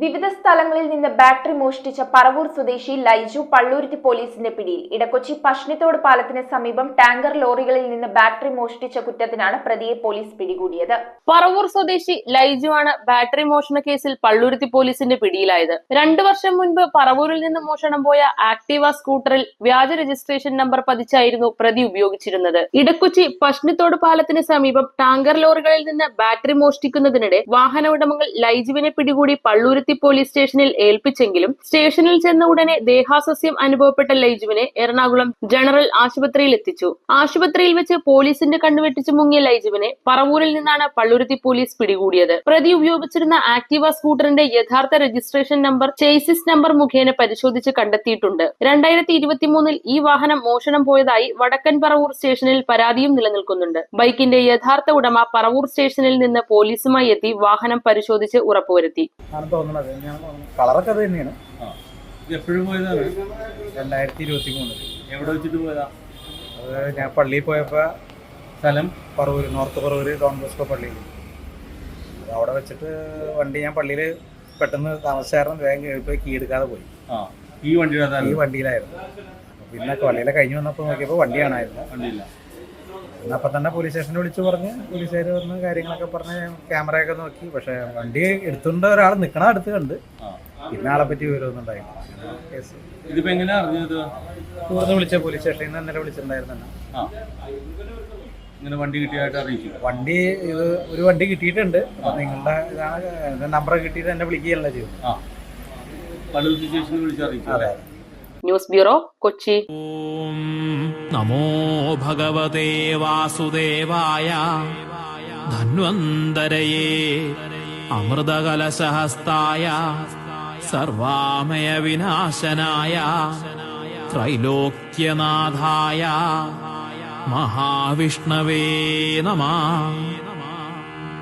വിവിധ സ്ഥലങ്ങളിൽ നിന്ന് ബാറ്ററി മോഷ്ടിച്ച പറവൂർ സ്വദേശി ലൈജു പള്ളൂരുത്തി പോലീസിന്റെ പിടിയിൽ. ഇടക്കൊച്ചി പഷ്ണിത്തോട് പാലത്തിന് സമീപം ടാങ്കർ ലോറികളിൽ നിന്ന് ബാറ്ററി മോഷ്ടിച്ച കുറ്റത്തിനാണ് പ്രതിയെ പോലീസ് പിടികൂടിയത്. പറവൂർ സ്വദേശി ലൈജു ആണ് ബാറ്ററി മോഷണ കേസിൽ പള്ളൂരുത്തി പോലീസിന്റെ പിടിയിലായത്. 2 വർഷം മുൻപ് പറവൂരിൽ നിന്ന് മോഷണം പോയ ആക്ടീവ സ്കൂട്ടറിൽ വ്യാജ രജിസ്ട്രേഷൻ നമ്പർ പതിച്ചായിരുന്നു പ്രതി ഉപയോഗിച്ചിരുന്നത്. ഇടക്കൊച്ചി പഷ്ണിത്തോട് പാലത്തിന് സമീപം ടാങ്കർ ലോറികളിൽ നിന്ന് ബാറ്ററി മോഷ്ടിക്കുന്നതിനിടെ വാഹന ഉടമകൾ ലൈജുവിനെ പിടികൂടി പള്ളൂരുത്തി പോലീസ് സ്റ്റേഷനിൽ ഏൽപ്പിച്ചെങ്കിലും സ്റ്റേഷനിൽ ചെന്ന ഉടനെ ദേഹാസ്വാസ്ഥ്യം അനുഭവപ്പെട്ട ലൈജുവിനെ എറണാകുളം ജനറൽ ആശുപത്രിയിൽ എത്തിച്ചു. ആശുപത്രിയിൽ വെച്ച് പോലീസിന്റെ കണ്ണുവെട്ടിച്ച് മുങ്ങിയ ലൈജുവിനെ പറവൂരിൽ നിന്നാണ് പള്ളുരുത്തി പോലീസ് പിടികൂടിയത്. പ്രതി ഉപയോഗിച്ചിരുന്ന ആക്ടീവ സ്കൂട്ടറിന്റെ യഥാർത്ഥ രജിസ്ട്രേഷൻ നമ്പർ ചേസിസ് നമ്പർ മുഖേന പരിശോധിച്ച് കണ്ടെത്തിയിട്ടുണ്ട്. 2023 ഈ വാഹനം മോഷണം പോയതായി വടക്കൻ പറവൂർ സ്റ്റേഷനിൽ പരാതിയും നിലനിൽക്കുന്നുണ്ട്. ബൈക്കിന്റെ യഥാർത്ഥ ഉടമ പറവൂർ സ്റ്റേഷനിൽ നിന്ന് പോലീസുമായി എത്തി വാഹനം പരിശോധിച്ച് ഉറപ്പുവരുത്തി. കളറൊക്കെ അത് തന്നെയാണ്. എപ്പോഴും പോയതാണ്? 2023. എവിടെ വെച്ചിട്ട് പോയതാ? അത് ഞാൻ പള്ളിയിൽ പോയപ്പോൾ സ്ഥലം Paravur, north Paravur Don Bosco പള്ളിയിൽ. അവിടെ വെച്ചിട്ട് വണ്ടി ഞാൻ പള്ളിയിൽ പെട്ടെന്ന് താമസിച്ചായിരുന്നു. വേഗം പോയി കീ എടുക്കാതെ പോയി. ഈ വണ്ടിയിലായിരുന്നു. പിന്നെ പള്ളിയിലെ കഴിഞ്ഞ് വന്നപ്പോൾ നോക്കിയപ്പോൾ വണ്ടി കാണായിരുന്നു. വണ്ടിയില്ല. പിന്നെ അപ്പം തന്നെ പോലീസ് സ്റ്റേഷനിൽ വിളിച്ച് പറഞ്ഞ് പോലീസുകാർ വന്ന് കാര്യങ്ങളൊക്കെ പറഞ്ഞ് ക്യാമറയൊക്കെ നോക്കി. പക്ഷേ വണ്ടി എടുത്തുകൊണ്ട് ഒരാൾ നിൽക്കണ അടുത്ത് കണ്ട്. പിന്നെ ആളെ പറ്റി വിവരമൊന്നും ഉണ്ടായില്ല. ഇതിപ്പോ എങ്ങനെയാ അറിഞ്ഞത്? ഇവിടുന്ന് വിളിച്ച പോലീസ് സ്റ്റേഷനിൽ നിന്ന് ഇന്നലെ വിളിച്ചിട്ടുണ്ടായിരുന്നു. ഇങ്ങനെ വണ്ടി കിട്ടിയായിട്ട് അറിയിച്ചു. വണ്ടി ഇത് ഒരു വണ്ടി കിട്ടിയിട്ടുണ്ട്. നിങ്ങളുടെ ഇതാണ് നമ്പർ കിട്ടിയിട്ട് എന്നെ വിളിക്കുകയല്ല ചെയ്തു. പള്ളൂരുത്തി സ്റ്റേഷനിൽ വിളിച്ചറിയിച്ചു. അതെ. News bureau, Kochi. ഓം നമോ ഭഗവതേ വാസുദേവായ ധന്വന്തരയേ അമൃതകലശഹസ്തായ സർവാമയ വിനാശനായ ത്രൈലോക്യനാഥായ മഹാവിഷ്ണവേ നമഃ.